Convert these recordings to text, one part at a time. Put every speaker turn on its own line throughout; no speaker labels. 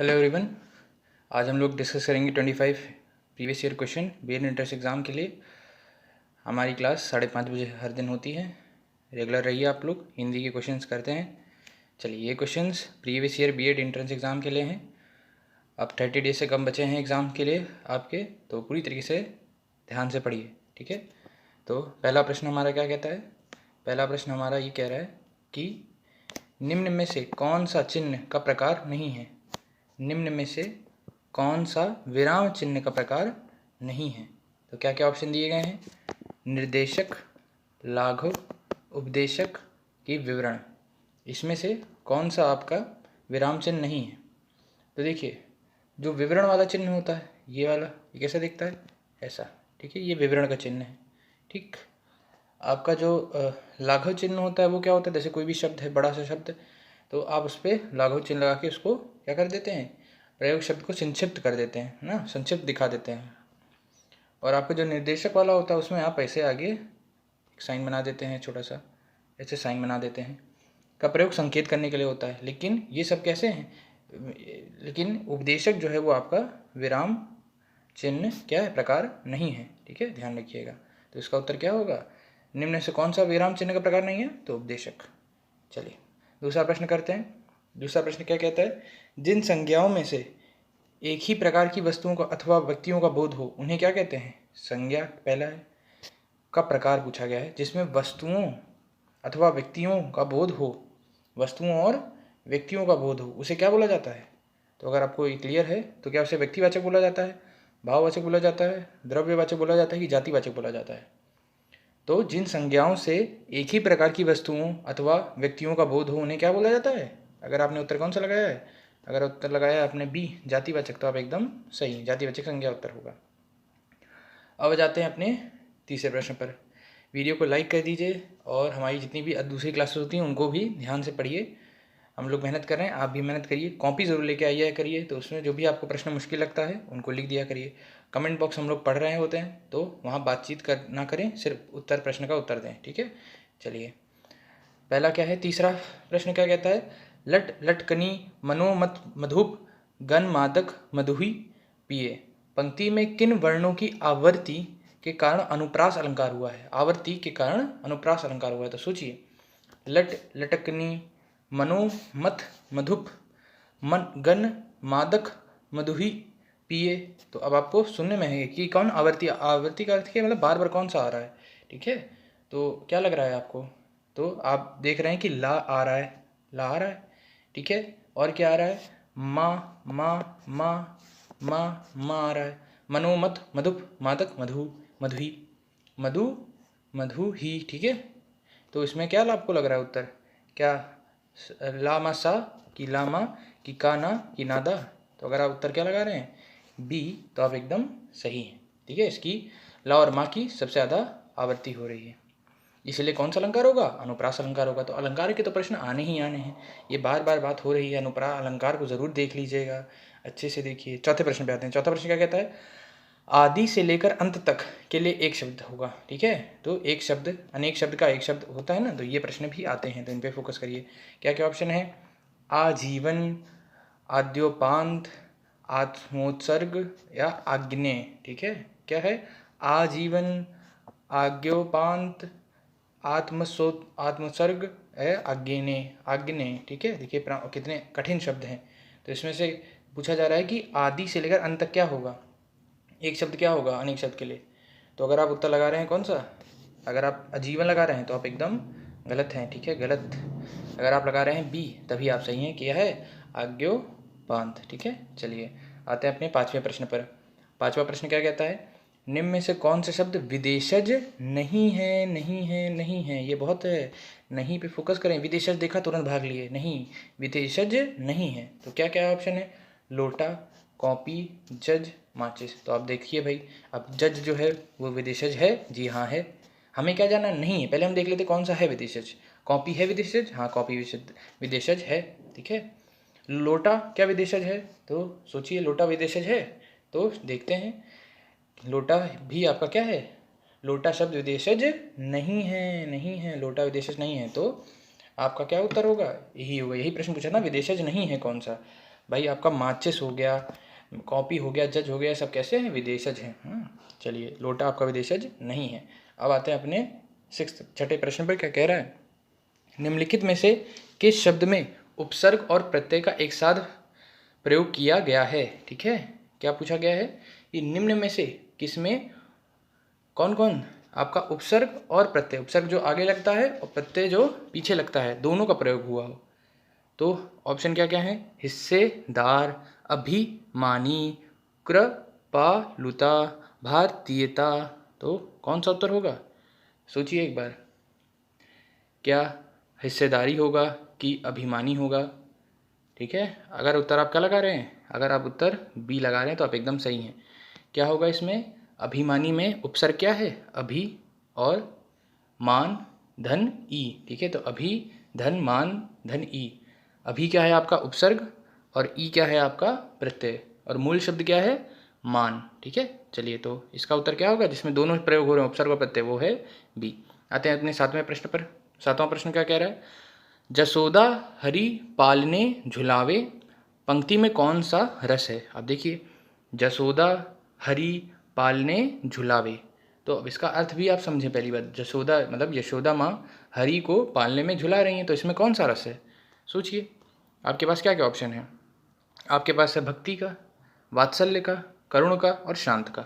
Hello everyone. आज हम लोग डिस्कस करेंगे 25 previous year question BEd entrance exam के लिए। हमारी क्लास 5:30 बजे हर दिन होती है। रेगुलर रहिए आप लोग, हिंदी के क्वेश्चंस करते हैं। चलिए, ये questions previous year BEd entrance exam के लिए हैं। अब 30 डेज से कम बचे हैं एग्ज़ाम के लिए आपके, तो पूरी तरीके से ध्यान से पढ़िए, ठीक है। तो पहला प्रश्न हमारा क्या कहता है? पहला प्रश्न हमारा ये कह रहा है कि निम्न में से कौन सा चिन्ह का प्रकार नहीं है? निम्न में से कौन सा विराम चिन्ह का प्रकार नहीं है? तो क्या क्या ऑप्शन दिए गए हैं? निर्देशक, लाघव, उपदेशक की विवरण। इसमें से कौन सा आपका विराम चिन्ह नहीं है? तो देखिए, जो विवरण वाला चिन्ह होता है, ये वाला, ये कैसा दिखता है? ऐसा, ठीक है। ये विवरण का चिन्ह है, ठीक। आपका जो लाघव चिन्ह होता है वो क्या होता है? जैसे कोई भी शब्द है, बड़ा सा शब्द, तो आप उस पर लाघव चिन्ह लगा के उसको क्या कर देते हैं? प्रयोग शब्द को संक्षिप्त कर देते हैं ना, संक्षिप्त दिखा देते हैं। और आपका जो निर्देशक वाला होता है उसमें आप ऐसे आगे एक साइन बना देते हैं, छोटा सा ऐसे साइन बना देते हैं, का प्रयोग संकेत करने के लिए होता है। लेकिन ये सब कैसे हैं? लेकिन उपदेशक जो है वो आपका विराम चिन्ह क्या है? प्रकार नहीं है, ठीक है, ध्यान रखिएगा। तो इसका उत्तर क्या होगा? निम्न से कौन सा विराम चिन्ह का प्रकार नहीं है? तो उपदेशक। चलिए, दूसरा प्रश्न करते हैं। दूसरा प्रश्न क्या कहता है? जिन संज्ञाओं में से एक ही प्रकार की वस्तुओं का अथवा व्यक्तियों का बोध हो उन्हें क्या कहते हैं? संज्ञा पहला है, का प्रकार पूछा गया है जिसमें वस्तुओं अथवा व्यक्तियों का बोध हो, वस्तुओं और व्यक्तियों का बोध हो, उसे क्या बोला जाता है? तो अगर आपको ये क्लियर है तो क्या उसे व्यक्तिवाचक बोला जाता है, भाववाचक बोला जाता है, द्रव्यवाचक बोला जाता है कि जातिवाचक बोला जाता है? तो जिन संज्ञाओं से एक ही प्रकार की वस्तुओं अथवा व्यक्तियों का बोध हो उन्हें क्या बोला जाता है? अगर आपने उत्तर कौन सा लगाया है? अगर उत्तर लगाया है आपने बी, जातिवाचक, तो आप एकदम सही, जातिवाचक संज्ञा उत्तर होगा। अब जाते हैं अपने तीसरे प्रश्न पर। वीडियो को लाइक कर दीजिए और हमारी जितनी भी दूसरी क्लासेस होती हैं उनको भी ध्यान से पढ़िए। हम लोग मेहनत कर रहे हैं, आप भी मेहनत करिए। कॉपी ज़रूर लेके आइए करिए, तो उसमें जो भी आपको प्रश्न मुश्किल लगता है उनको लिख दिया करिए। कमेंट बॉक्स हम लोग पढ़ रहे होते हैं तो वहाँ बातचीत कर ना करें, सिर्फ उत्तर प्रश्न का उत्तर दें, ठीक है। चलिए, पहला क्या है? तीसरा प्रश्न क्या कहता है? लट लटकनी मनोमत मधुप गन मादक मधुही पिए, पंक्ति में किन वर्णों की आवर्ती के कारण अनुप्रास अलंकार हुआ है? आवर्ती के कारण अनुप्रास अलंकार हुआ है, तो सोचिए। लट लटकनी मनोमत मधुप मन गन मादक मधुही पिए, तो अब आपको सुनने में है कि कौन आवर्ती, आवर्ती का अर्थ क्या मतलब बार बार कौन सा आ रहा है, ठीक है। तो क्या लग रहा है आपको? तो आप देख रहे हैं कि ला आ रहा है, ला आ रहा है, ठीक है। और क्या आ रहा है? माँ माँ माँ माँ माँ आ रहा है। मनोमत मधुप मादक मधु मधुही मधु मधु ही, ठीक है। तो इसमें क्या आपको लग रहा है उत्तर? क्या लामा सा कि लामा कि काना कि नादा? तो अगर आप उत्तर क्या लगा रहे हैं? बी, तो आप एकदम सही हैं, ठीक है। इसकी ला और माँ की सबसे ज़्यादा आवर्ती हो रही है, इसलिए कौन सा अलंकार होगा? अनुप्रास अलंकार होगा। तो अलंकार के तो प्रश्न आने ही आने हैं, ये बार बार बात हो रही है। अनुप्रास अलंकार को ज़रूर देख लीजिएगा, अच्छे से देखिए। चौथे प्रश्न पे आते हैं। चौथा प्रश्न क्या कहता है? आदि से लेकर अंत तक के लिए एक शब्द होगा, ठीक है। तो एक शब्द, अनेक शब्द का एक शब्द होता है ना, तो ये प्रश्न भी आते हैं, तो इन पे फोकस करिए। क्या क्या ऑप्शन है? आजीवन, आद्योपांत, आत्मोत्सर्ग या आग्नेय, ठीक है। क्या है? आजीवन, आज्ञोपांत, आत्मसर्ग है, आग्नेय, आग्नेय, ठीक है। देखिए कितने कठिन शब्द हैं। तो इसमें से पूछा जा रहा है कि आदि से लेकर अंत तक क्या होगा? एक शब्द क्या होगा अनेक शब्द के लिए? तो अगर आप उत्तर लगा रहे हैं कौन सा? अगर आप आजीवन लगा रहे हैं तो आप एकदम गलत हैं, ठीक है, गलत। अगर आप लगा रहे हैं बी, तभी आप सही हैं, क्या है? आज्ञोपांत, ठीक है। चलिए, आते हैं अपने पाँचवें प्रश्न पर। पाँचवा प्रश्न क्या कहता है? निम्न में से कौन से शब्द विदेशज नहीं है? नहीं है, नहीं है, ये बहुत है, नहीं पे फोकस करें। विदेशज देखा तुरंत भाग लिए, नहीं, विदेशज नहीं है। तो क्या क्या ऑप्शन है? लोटा, कॉपी, जज, माचिस। तो आप देखिए भाई, अब जज जो है वो विदेशज है? जी हाँ है। हमें क्या जाना? नहीं है, पहले हम देख लेते कौन सा है विदेशज। कॉपी है विदेशज? हाँ, कॉपी विदेशज है, ठीक है। लोटा क्या विदेशज है? तो सोचिए, लोटा विदेशज है? तो देखते हैं, लोटा भी आपका क्या है? लोटा शब्द विदेशज नहीं है, नहीं है, लोटा विदेशज नहीं है। तो आपका क्या उत्तर होगा? यही होगा, यही प्रश्न पूछा ना, विदेशज नहीं है कौन सा? भाई आपका माचिस हो गया, कॉपी हो गया, जज हो गया, सब कैसे हैं? विदेशज हैं। चलिए, लोटा आपका विदेशज नहीं है। अब आते हैं अपने छठे प्रश्न पर। क्या कह रहा है? निम्नलिखित में से किस शब्द में उपसर्ग और प्रत्यय का एक साथ प्रयोग किया गया है? ठीक है, क्या पूछा गया है? ये निम्न में से किस में कौन कौन आपका उपसर्ग और प्रत्यय, उपसर्ग जो आगे लगता है और प्रत्यय जो पीछे लगता है, दोनों का प्रयोग हुआ हो। तो ऑप्शन क्या क्या है? हिस्सेदार, अभिमानी, कृपालुता, भारतीयता। तो कौन सा उत्तर होगा? सोचिए एक बार, क्या हिस्सेदारी होगा कि अभिमानी होगा? ठीक है, अगर उत्तर आप क्या लगा रहे हैं? अगर आप उत्तर बी लगा रहे हैं तो आप एकदम सही हैं। क्या होगा इसमें? अभिमानी में उपसर्ग क्या है? अभि और मान धन ई। ठीक है, तो अभि धन मान धन ई। अभि क्या है आपका? उपसर्ग, और ई क्या है आपका? प्रत्यय, और मूल शब्द क्या है? मान। ठीक है, चलिए, तो इसका उत्तर क्या होगा जिसमें दोनों प्रयोग हो रहे हैं, उपसर्ग और प्रत्यय? वो है बी। आते हैं अपने सातवें प्रश्न पर। सातवां प्रश्न क्या कह रहा है? जसोदा हरि पालने झुलावे, पंक्ति में कौन सा रस है? अब देखिए, जसोदा हरि पालने झुलावे, तो अब इसका अर्थ भी आप समझें। पहली बात, जसोदा मतलब यशोदा माँ हरि को पालने में झुला रही हैं, तो इसमें कौन सा रस है? सोचिए, आपके पास क्या क्या ऑप्शन है? आपके पास है भक्ति का, वात्सल्य का, करुण का और शांत का।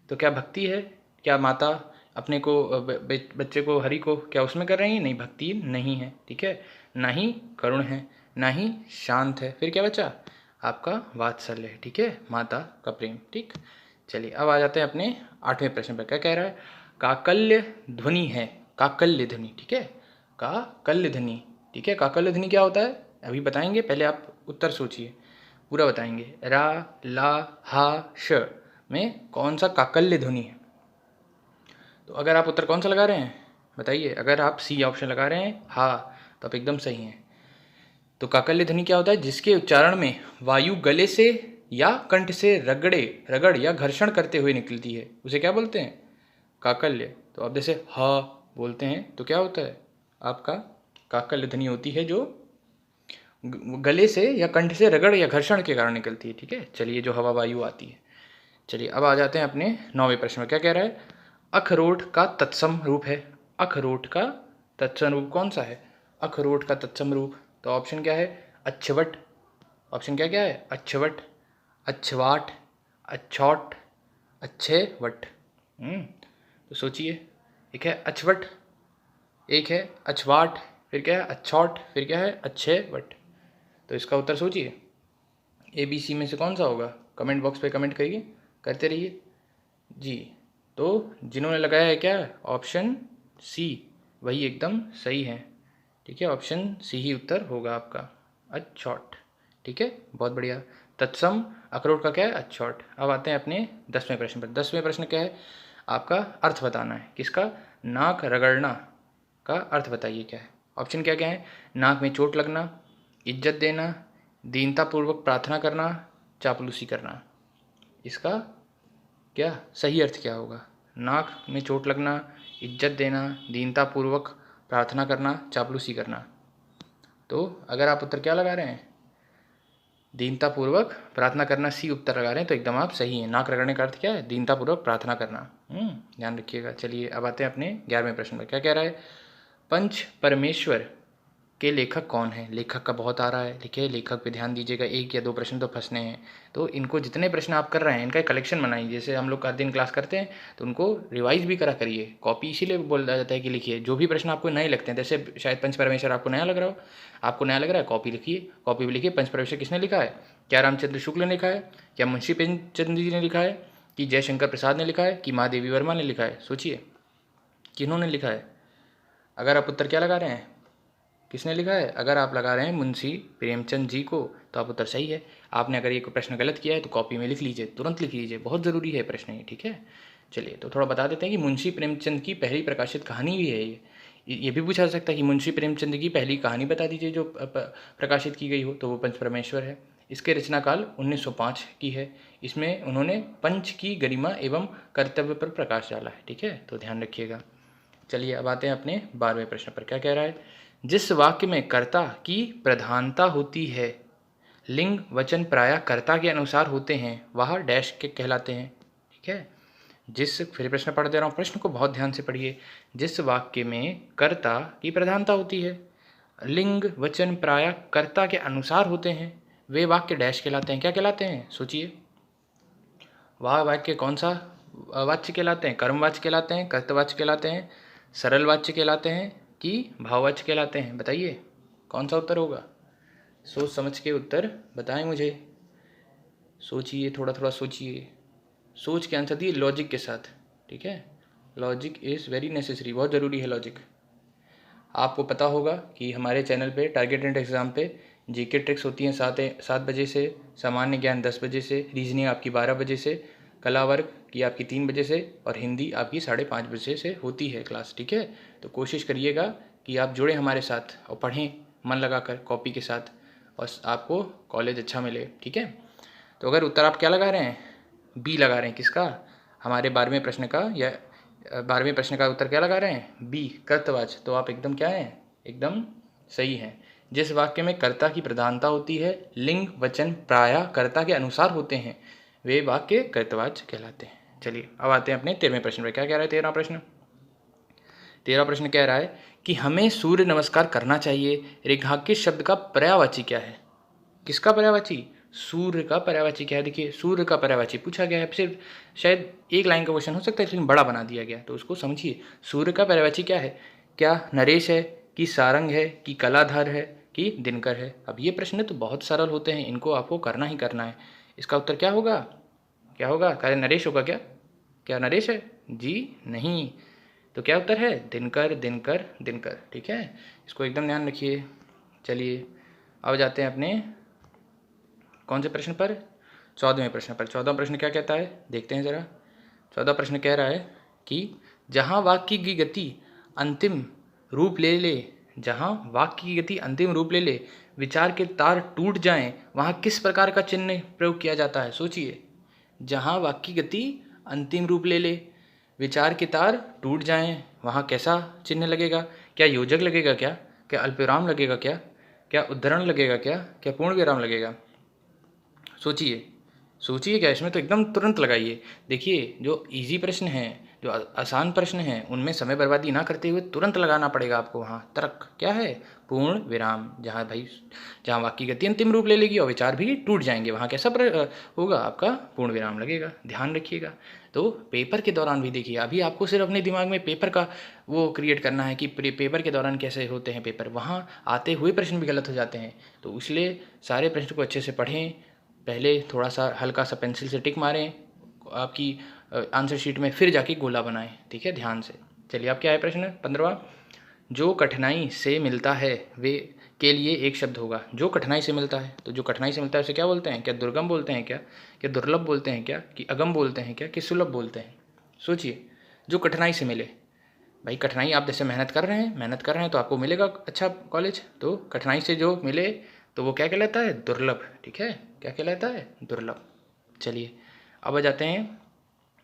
तो क्या भक्ति है? क्या माता अपने को बच्चे को, हरि को, क्या उसमें कर रही है? नहीं, भक्ति नहीं है। ठीक है, ना ही करुण है, ना ही शांत है। फिर क्या बचा? आपका वात्सल्य है। ठीक है, माता का प्रेम। ठीक, चलिए अब आ जाते हैं अपने आठवें प्रश्न पर। क्या कह रहा है? काकल्य ध्वनि है, काकल्य ध्वनि। ठीक है, काकल्य ध्वनि। ठीक है, काकल्य ध्वनि क्या होता है अभी बताएंगे, पहले आप उत्तर सोचिए, पूरा बताएंगे। रा, ला, हा, श में कौन सा काकल्य ध्वनि है? तो अगर आप उत्तर कौन सा लगा रहे हैं बताइए। अगर आप सी ऑप्शन लगा रहे हैं हा, तो आप एकदम सही हैं। तो काकल्य ध्वनि क्या होता है? जिसके उच्चारण में वायु गले से या कंठ से रगड़ या घर्षण करते हुए निकलती है, उसे क्या बोलते हैं? काकल्य। तो अब जैसे ह बोलते हैं तो क्या होता है? आपका काकल्य ध्वनि होती है जो गले से या कंठ से रगड़ या घर्षण के कारण निकलती है। ठीक है, चलिए, जो हवा वायु आती है। चलिए अब आ जाते हैं अपने नौवें प्रश्न में। क्या कह रहा है? अखरोट का तत्सम रूप है। अखरोट का तत्सम रूप कौन सा है? अखरोट का तत्सम रूप, तो ऑप्शन क्या है? अच्छवट। ऑप्शन क्या क्या है? अच्छवट, अच्छवाट, अच्छौट, अच्छे वट। तो सोचिए, एक है अच्छवट, एक है अच्छवाट, फिर क्या है? अच्छौट, फिर क्या है? अच्छे वट। तो इसका उत्तर सोचिए, ए बी सी में से कौन सा होगा? कमेंट बॉक्स पे कमेंट करिए, करते रहिए जी। तो जिन्होंने लगाया है क्या? ऑप्शन सी, वही एकदम सही है। ठीक है, ऑप्शन सी ही उत्तर होगा आपका, अच्छौट। ठीक है, बहुत बढ़िया। तत्सम अखरोट का क्या है? अच्छौट। अब आते हैं अपने 10वें प्रश्न पर। 10वें प्रश्न क्या है? आपका अर्थ बताना है। किसका? नाक रगड़ना का अर्थ बताइए क्या है। ऑप्शन क्या क्या है? नाक में चोट लगना, इज्जत देना, दीनतापूर्वक प्रार्थना करना, चापलूसी करना। इसका क्या सही अर्थ क्या होगा? नाक में चोट लगना, इज्जत देना, दीनतापूर्वक प्रार्थना करना, चापलूसी करना। तो अगर आप उत्तर क्या लगा रहे हैं? दीनतापूर्वक प्रार्थना करना, सी उत्तर लगा रहे हैं, तो एकदम आप सही हैं। नाक रगड़ने का अर्थ क्या है? दीनतापूर्वक प्रार्थना करना। ध्यान रखिएगा। चलिए अब आते हैं अपने 11वें प्रश्न पर। क्या कह रहा है? पंच परमेश्वर के लेखक कौन है? लेखक का बहुत आ रहा है, लिखे लेखक पे ध्यान दीजिएगा। एक या दो प्रश्न तो फंसने हैं, तो इनको जितने प्रश्न आप कर रहे हैं इनका एक कलेक्शन बनाइए। जैसे हम लोग का दिन क्लास करते हैं तो उनको रिवाइज भी करा करिए। कॉपी इसीलिए बोला जाता है कि लिखिए जो भी प्रश्न आपको नए लगते हैं। जैसे शायद पंच परमेश्वर आपको नया लग रहा हो, आपको नया लग रहा है, कॉपी लिखिए, कॉपी भी लिखिए। पंच परमेश्वर किसने लिखा है? क्या रामचंद्र शुक्ल ने लिखा है? क्या मुंशी प्रेमचंद जी ने लिखा है? कि जयशंकर प्रसाद ने लिखा है? कि माँ देवी वर्मा ने लिखा है? सोचिए, किन्होंने लिखा है? अगर आप उत्तर क्या लगा रहे हैं, किसने लिखा है? अगर आप लगा रहे हैं मुंशी प्रेमचंद जी को, तो आप उत्तर सही है। आपने अगर ये प्रश्न गलत किया है तो कॉपी में लिख लीजिए, तुरंत लिख लीजिए, बहुत ज़रूरी है प्रश्न ये। ठीक है, चलिए, तो थोड़ा बता देते हैं कि मुंशी प्रेमचंद की पहली प्रकाशित कहानी भी है ये भी पूछा जा सकता है कि मुंशी प्रेमचंद की पहली कहानी बता दीजिए जो प्रकाशित की गई हो, तो वो पंच परमेश्वर है। इसके रचना काल 1905 की है। इसमें उन्होंने पंच की गरिमा एवं कर्तव्य पर प्रकाश डाला है। ठीक है, तो ध्यान रखिएगा। चलिए अब आते हैं अपने 12वें प्रश्न पर। क्या कह रहा है? जिस वाक्य में कर्ता की प्रधानता होती है लिंग वचन प्रायः कर्ता के अनुसार होते हैं वह डैश के कहलाते हैं। ठीक है, फिर प्रश्न पढ़ दे रहा हूँ, प्रश्न को बहुत ध्यान से पढ़िए। जिस वाक्य में कर्ता की प्रधानता होती है, लिंग वचन प्रायः कर्ता के अनुसार होते हैं, वे वाक्य डैश कहलाते हैं। क्या कहलाते हैं? सोचिए, वह वाक्य कौन सा वाच्य कहलाते हैं? कर्मवाच्य कहलाते हैं, कर्तवाच्य कहलाते हैं, सरल वाच्य कहलाते हैं कि भाववाच्य कहलाते हैं? बताइए कौन सा उत्तर होगा? सोच समझ के उत्तर बताएं मुझे। सोचिए, थोड़ा थोड़ा सोचिए, सोच के आंसर दिए लॉजिक के साथ। ठीक है, लॉजिक इज़ वेरी नेसेसरी, बहुत ज़रूरी है लॉजिक। आपको पता होगा कि हमारे चैनल पे टारगेटेड एग्ज़ाम पे जीके ट्रिक्स होती हैं 7 बजे से, सामान्य ज्ञान 10 बजे से, रीजनिंग आपकी 12 बजे से, कला वर्ग की आपकी 3 बजे से और हिंदी आपकी 5:30 बजे से होती है क्लास। ठीक है, तो कोशिश करिएगा कि आप जुड़ें हमारे साथ और पढ़ें मन लगाकर कॉपी के साथ, और आपको कॉलेज अच्छा मिले। ठीक है, तो अगर उत्तर आप क्या लगा रहे हैं? बी लगा रहे हैं। किसका? हमारे 12वें प्रश्न का, या 12वें प्रश्न का उत्तर क्या लगा रहे हैं? बी, कर्तवाच्य। तो आप एकदम क्या हैं? एकदम सही हैं। जिस वाक्य में कर्ता की प्रधानता होती है, लिंग वचन प्रायः कर्ता के अनुसार होते हैं, वे वाक्य कर्तवाच्य कहलाते हैं। चलिए अब आते हैं अपने 13वें प्रश्न पर। क्या कह रहा है 13वां प्रश्न? 13वां प्रश्न कह रहा है कि हमें सूर्य नमस्कार करना चाहिए। रेखांकित शब्द का पर्यायवाची क्या है? किसका पर्यायवाची? सूर्य का पर्यायवाची क्या है? देखिए, सूर्य का पर्यायवाची पूछा गया है, सिर्फ शायद एक लाइन का क्वेश्चन हो सकता है, लेकिन बड़ा बना दिया गया, तो उसको समझिए। सूर्य का पर्यायवाची क्या है? क्या नरेश है, कि सारंग है, कि कलाधर है, कि दिनकर है? अब ये प्रश्न तो बहुत सरल होते हैं, इनको आपको करना ही करना है। इसका उत्तर क्या होगा? क्या होगा? क्या नरेश होगा? क्या क्या नरेश है? जी नहीं। तो क्या उत्तर है? दिनकर, दिनकर, दिनकर। ठीक है, इसको एकदम ध्यान रखिए। चलिए अब जाते हैं अपने कौन से प्रश्न पर? 14वें प्रश्न पर। 14वां प्रश्न क्या कहता है, देखते हैं ज़रा। 14वां प्रश्न कह रहा है कि जहाँ वाक्य की गति अंतिम रूप ले ले, जहाँ वाक्य की गति अंतिम रूप ले ले, विचार के तार टूट जाएं, वहाँ किस प्रकार का चिन्ह प्रयोग किया जाता है? सोचिए, जहाँ वाक्य की गति अंतिम रूप ले ले, विचार के तार टूट जाएं, वहाँ कैसा चिन्ह लगेगा? क्या योजक लगेगा? क्या क्या अल्पविराम लगेगा? क्या क्या उद्धरण लगेगा? क्या क्या पूर्ण विराम लगेगा? सोचिए, सोचिए, क्या इसमें तो एकदम तुरंत लगाइए। देखिए, जो इजी प्रश्न हैं, जो आसान प्रश्न हैं, उनमें समय बर्बादी ना करते हुए तुरंत लगाना पड़ेगा आपको। वहाँ तर्क क्या है? पूर्ण विराम। जहाँ भाई, जहाँ वाक्य गति अंतिम रूप ले लेगी और विचार भी टूट जाएंगे, वहाँ कैसा होगा? आपका पूर्ण विराम लगेगा। ध्यान रखिएगा। तो पेपर के दौरान भी देखिए, अभी आपको सिर्फ अपने दिमाग में पेपर का वो क्रिएट करना है कि पेपर के दौरान कैसे होते हैं पेपर, वहाँ आते हुए प्रश्न भी गलत हो जाते हैं। तो इसलिए सारे प्रश्न को अच्छे से पढ़ें, पहले थोड़ा सा हल्का सा पेंसिल से टिक मारें आपकी आंसर शीट में, फिर जाके गोला बनाएं। ठीक है, ध्यान से। चलिए, अब क्या है प्रश्न 15वां? जो कठिनाई से मिलता है वे के लिए एक शब्द होगा। जो कठिनाई से मिलता है, तो जो कठिनाई से मिलता है उसे क्या बोलते हैं? क्या दुर्गम बोलते हैं? क्या क्या दुर्लभ बोलते हैं? क्या कि अगम बोलते हैं? क्या कि सुलभ बोलते हैं? सोचिए, जो कठिनाई से मिले। भाई कठिनाई, आप जैसे मेहनत कर रहे हैं तो आपको मिलेगा अच्छा कॉलेज, तो कठिनाई से जो मिले तो वो क्या कहलाता है? दुर्लभ। ठीक है, क्या कहलाता है? दुर्लभ। चलिए अब आ जाते हैं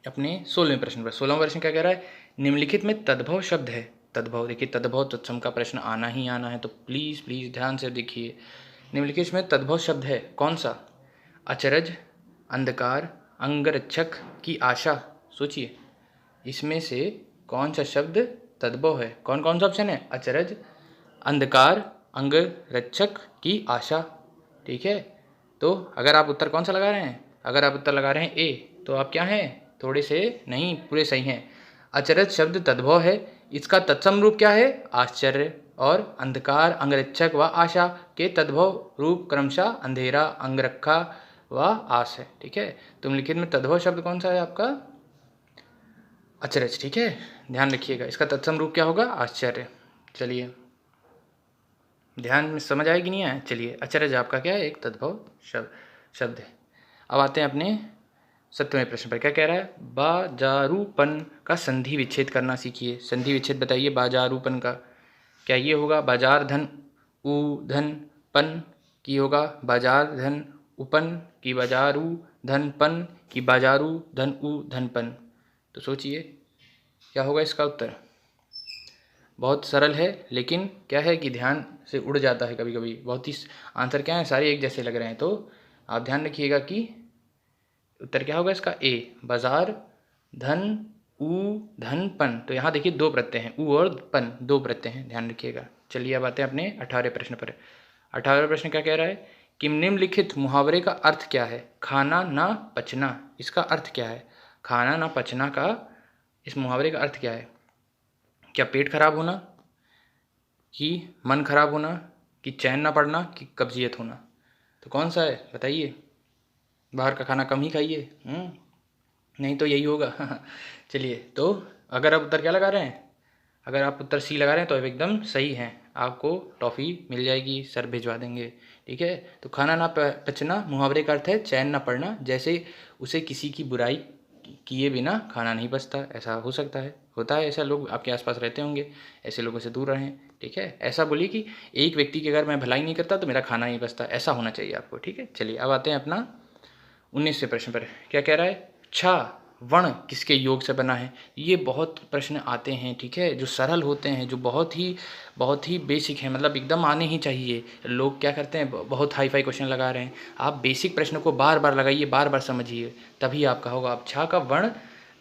अपने 16वें प्रश्न पर। 16वां प्रश्न क्या कह रहा है? निम्नलिखित में तद्भव शब्द है। तद्भव, देखिए तद्भव तत्सम का प्रश्न आना ही आना है, तो प्लीज़ प्लीज़ ध्यान से देखिए। निम्नलिखित में तद्भव शब्द है कौन सा? अचरज, अंधकार, अंगरक्षक की आशा। सोचिए, इसमें से कौन सा शब्द तद्भव है? कौन कौन सा ऑप्शन है? अचरज, अंधकार, अंगरक्षक की आशा। ठीक है, तो अगर आप उत्तर कौन सा लगा रहे हैं? अगर आप उत्तर लगा रहे हैं ए, तो आप क्या हैं? थोड़े से नहीं, पूरे सही हैं। अचरज शब्द तद्भव है, इसका तत्सम रूप क्या है? आश्चर्य। और अंधकार, अंगरक्षक व आशा के तद्भव रूप क्रमशः अंधेरा, अंगरखा व आस है। ठीक है, तो निम्नलिखित में तद्भव शब्द कौन सा है आपका? अचरज। ठीक है, ध्यान रखिएगा, इसका तत्सम रूप क्या होगा? आश्चर्य। चलिए, ध्यान में समझ आए कि नहीं आए? चलिए, अचरज आपका क्या है? एक तद्भव शब्द है। अब आते हैं अपने 17वें प्रश्न पर। क्या कह रहा है? बाजारूपन का संधि विच्छेद करना सीखिए। संधि विच्छेद बताइए बाजारूपन का। क्या ये होगा बाजार धन उ धन पन, की होगा बाजार धन उपन, की बाजारू धन पन, की बाजारू धन उ धन पन? तो सोचिए क्या होगा इसका उत्तर? बहुत सरल है, लेकिन क्या है कि ध्यान से उड़ जाता है कभी कभी। बहुत ही आंसर क्या है, सारे एक जैसे लग रहे हैं, तो आप ध्यान रखिएगा कि उत्तर क्या होगा इसका, ए। बाजार, धन, ऊ, धन, पन। तो यहाँ देखिए दो प्रत्यय हैं, ऊ और पन, दो प्रत्यय हैं, ध्यान रखिएगा। चलिए अब आते हैं अपने 18वें प्रश्न पर। 18वां प्रश्न क्या कह रहा है कि निम्नलिखित मुहावरे का अर्थ क्या है। खाना ना पचना, इसका अर्थ क्या है। खाना ना पचना का इस मुहावरे का अर्थ क्या है। क्या पेट खराब होना, कि मन खराब होना, कि चैन ना पड़ना, कि कब्जियत होना। तो कौन सा है बताइए। बाहर का खाना कम ही खाइए, नहीं तो यही होगा। चलिए, तो अगर आप उत्तर क्या लगा रहे हैं, अगर आप उत्तर सी लगा रहे हैं तो एकदम सही हैं, आपको टॉफ़ी मिल जाएगी, सर भिजवा देंगे। ठीक है, तो खाना ना पचना मुहावरे का अर्थ है चैन ना पड़ना, जैसे उसे किसी की बुराई किए बिना खाना नहीं पचता। ऐसा हो सकता है, होता है ऐसा, लोग आपके आसपास रहते होंगे, ऐसे लोगों से दूर रहें। ठीक है, ऐसा बोलिए कि एक व्यक्ति की अगर मैं भलाई नहीं करता तो मेरा खाना नहीं पचता, ऐसा होना चाहिए आपको। ठीक है, चलिए अब आते हैं अपना 19वें प्रश्न पर। क्या कह रहा है, छा वर्ण किसके योग से बना है। ये बहुत प्रश्न आते हैं, ठीक है, जो सरल होते हैं, जो बहुत ही बेसिक है, मतलब एकदम आने ही चाहिए। लोग क्या करते हैं, बहुत हाई फाई क्वेश्चन लगा रहे हैं। आप बेसिक प्रश्न को बार बार लगाइए, बार बार समझिए, तभी आपका होगा। अब छा का वर्ण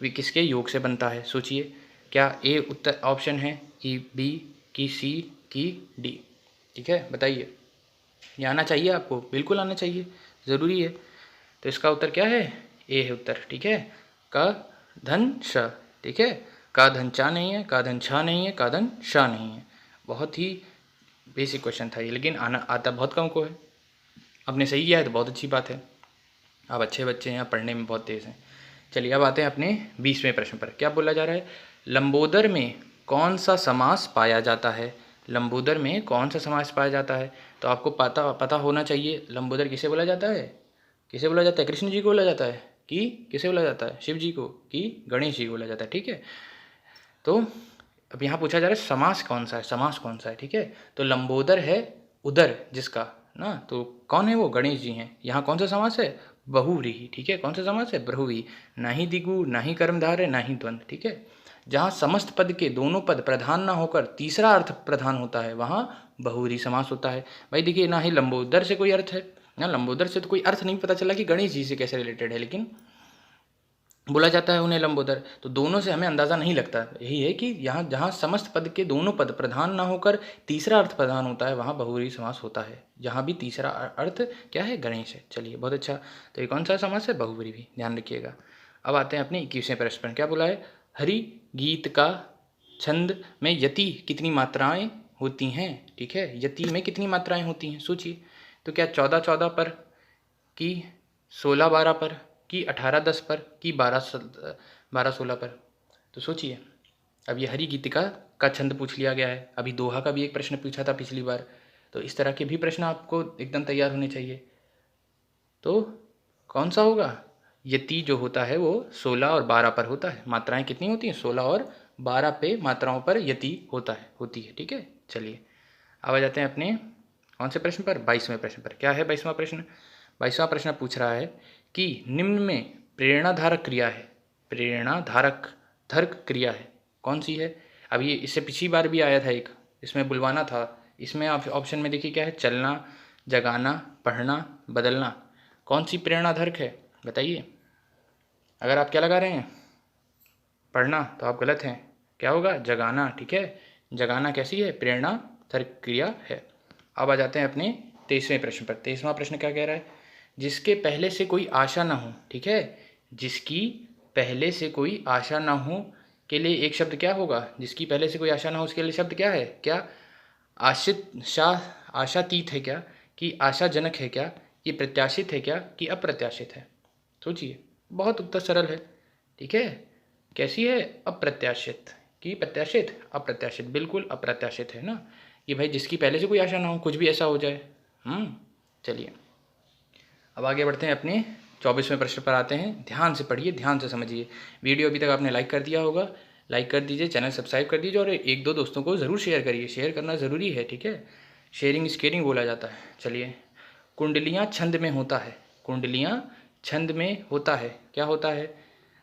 भी किसके योग से बनता है, सोचिए। क्या ए उत्तर ऑप्शन है, कि बी, कि सी, कि डी। ठीक है, बताइए। ये आना चाहिए आपको, बिल्कुल आना चाहिए, ज़रूरी है। तो इसका उत्तर क्या है, ए है उत्तर। ठीक है, का धन श। ठीक है, का धन चा नहीं है, का धन छा नहीं है, का धन शा नहीं है। बहुत ही बेसिक क्वेश्चन था ये, लेकिन आता बहुत कम को है। आपने सही किया है तो बहुत अच्छी बात है, आप अच्छे बच्चे हैं, आप पढ़ने में बहुत तेज़ हैं। चलिए अब आते हैं अपने 20वें प्रश्न पर। क्या बोला जा रहा है, लंबोदर में कौन सा समास पाया जाता है। लंबोदर में कौन सा समास पाया जाता है, तो आपको पता होना चाहिए। लंबोदर किसे बोला जाता है, किसे बोला जाता है, कृष्ण जी को बोला जाता है, कि किसे बोला जाता है, शिव जी को, कि गणेश जी को बोला जाता है। ठीक है, तो अब यहाँ पूछा जा रहा है समास कौन सा है, समास कौन सा है। ठीक है, तो लंबोदर है उदर जिसका ना, तो कौन है वो, गणेश जी हैं। यहाँ कौन सा समास है, बहुव्रीहि। ठीक है, कौन सा समास है, बहुव्रीहि। ना ही दिगु, ना ही कर्मधारय, ना ही द्वंद्व। ठीक है, जहाँ समस्त पद के दोनों पद प्रधान ना होकर तीसरा अर्थ प्रधान होता है, वहाँ बहुव्रीहि समास होता है। भाई देखिए, ना ही लंबोदर से कोई अर्थ है, ना लंबोदर से तो कोई अर्थ नहीं पता चला कि गणेश जी से कैसे रिलेटेड है, लेकिन बोला जाता है उन्हें लंबोदर। तो दोनों से हमें अंदाज़ा नहीं लगता। यही है कि यहाँ जहाँ समस्त पद के दोनों पद प्रधान ना होकर तीसरा अर्थ प्रधान होता है, वहाँ बहुव्रीहि समास होता है। जहाँ भी तीसरा अर्थ क्या है, गणेश है। चलिए, बहुत अच्छा। तो ये कौन सा समास है, बहुव्रीहि, ध्यान रखिएगा। अब आते हैं अपने 21वें प्रश्न पर। क्या बोला है, हरि गीत का छंद में यति कितनी मात्राएं होती हैं। ठीक है, यति में कितनी मात्राएं होती हैं, सोचिए। तो क्या 14-14 पर, कि 16-12 पर, कि 18-10 पर, कि 12-16 पर। तो सोचिए, अब ये हरि गीतिका का छंद पूछ लिया गया है। अभी दोहा का भी एक प्रश्न पूछा था पिछली बार, तो इस तरह के भी प्रश्न आपको एकदम तैयार होने चाहिए। तो कौन सा होगा, यति जो होता है वो 16 और 12 पर होता है। मात्राएं कितनी होती हैं, 16 और 12 पे मात्राओं पर यति होती है। ठीक है, चलिए अब आ जाते हैं अपने कौन से प्रश्न पर, 22वें प्रश्न पर। क्या है 22वां प्रश्न, 22वां प्रश्न पूछ रहा है कि निम्न में प्रेरणाधारक क्रिया है, प्रेरणाधारक धर्क क्रिया है, कौन सी है। अब ये इससे पिछली बार भी आया था एक, इसमें बुलवाना था। इसमें आप ऑप्शन में देखिए क्या है, चलना, जगाना, पढ़ना, बदलना। कौन सी प्रेरणाधारक है बताइए। अगर आप क्या लगा रहे हैं, पढ़ना, तो आप गलत हैं। क्या होगा, जगाना। ठीक है, जगाना कैसी है, प्रेरणाधारक क्रिया है। अब आ जाते हैं अपने 23वें प्रश्न पर। 23वां प्रश्न क्या कह रहा है, जिसके पहले से कोई आशा ना हो। ठीक है, जिसकी पहले से कोई आशा ना हो के लिए एक शब्द क्या होगा, जिसकी पहले से कोई आशा ना हो उसके लिए शब्द क्या है, क्या आशातीत है क्या, कि आशाजनक है क्या, कि प्रत्याशित है क्या, कि अप्रत्याशित है। सोचिए, बहुत उत्तर सरल है। ठीक है, कैसी है, अप्रत्याशित, कि प्रत्याशित, अप्रत्याशित, बिल्कुल अप्रत्याशित है ना, कि भाई जिसकी पहले से कोई आशा ना हो, कुछ भी ऐसा हो जाए। चलिए अब आगे बढ़ते हैं, अपने 24वें प्रश्न पर आते हैं। ध्यान से पढ़िए, ध्यान से समझिए। वीडियो अभी तक आपने लाइक कर दिया होगा, लाइक कर दीजिए, चैनल सब्सक्राइब कर दीजिए, और एक दो दोस्तों को ज़रूर शेयर करिए, शेयर करना ज़रूरी है। ठीक है, शेयरिंग इज केयरिंग बोला जाता है। चलिए, कुंडलियाँ छंद में होता है, कुंडलियाँ छंद में होता है, क्या होता है,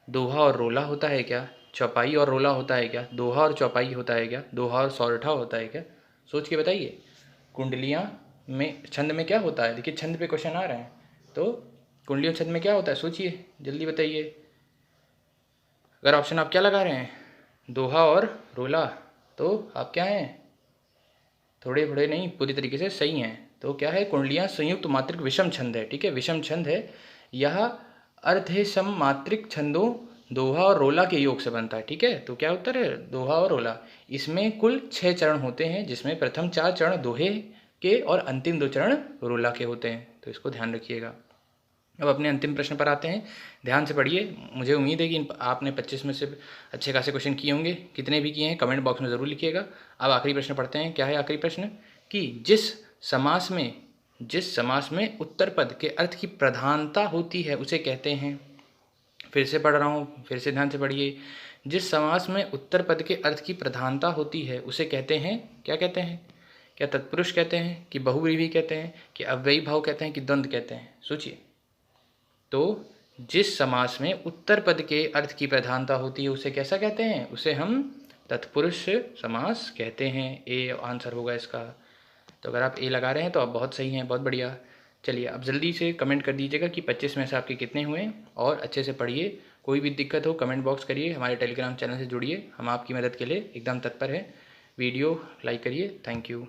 दोहा और रोला होता है क्या, चौपाई और रोला होता है क्या? दोहा और चौपाई होता है क्या? दोहा और सौरठा होता है क्या? सोच के बताइए। कुंडलियाँ में छंद में क्या होता है? देखिए छंद पे क्वेश्चन आ रहे हैं, तो कुंडलियों छंद में क्या होता है? सोचिए, जल्दी बताइए। अगर ऑप्शन आप क्या लगा रहे हैं, दोहा और रोला, तो आप क्या हैं? थोड़े बड़े नहीं, पूरी तरीके से सही हैं। तो क्या है? कुंडलियाँ संयुक्त मात्रिक विषम छंद है। ठीक है, विषम छंद है। यह अर्थ है सम मात्रिक छंदों दोहा और रोला के योग से बनता है। ठीक है, तो क्या उत्तर है? दोहा और रोला। इसमें कुल 6 चरण होते हैं, जिसमें प्रथम 4 चरण दोहे के और अंतिम 2 चरण रोला के होते हैं। तो इसको ध्यान रखिएगा। अब अपने अंतिम प्रश्न पर आते हैं, ध्यान से पढ़िए। मुझे उम्मीद है कि आपने 25 में से अच्छे खासे क्वेश्चन किए होंगे। कितने भी किए हैं कमेंट बॉक्स में ज़रूर लिखिएगा। अब आखिरी प्रश्न पढ़ते हैं। क्या है आखिरी प्रश्न? कि जिस समास में उत्तर पद के अर्थ की प्रधानता होती है उसे कहते हैं। फिर से पढ़ रहा हूँ, फिर से ध्यान से पढ़िए। जिस समास में उत्तर पद के अर्थ की प्रधानता होती है उसे कहते हैं, क्या कहते हैं? क्या तत्पुरुष कहते हैं, कि बहुव्रीहि कहते हैं, कि अव्ययी भाव कहते हैं, कि द्वंद्व कहते हैं? सोचिए। तो जिस समास में उत्तर पद के अर्थ की प्रधानता होती है उसे कैसा कहते हैं? उसे हम तत्पुरुष समास कहते हैं। ए आंसर होगा इसका। तो अगर आप ए लगा रहे हैं तो आप बहुत सही हैं, बहुत बढ़िया। चलिए अब जल्दी से कमेंट कर दीजिएगा कि 25 में से आपके कितने हुए, और अच्छे से पढ़िए। कोई भी दिक्कत हो कमेंट बॉक्स करिए, हमारे टेलीग्राम चैनल से जुड़िए, हम आपकी मदद के लिए एकदम तत्पर हैं। वीडियो लाइक करिए। Thank you.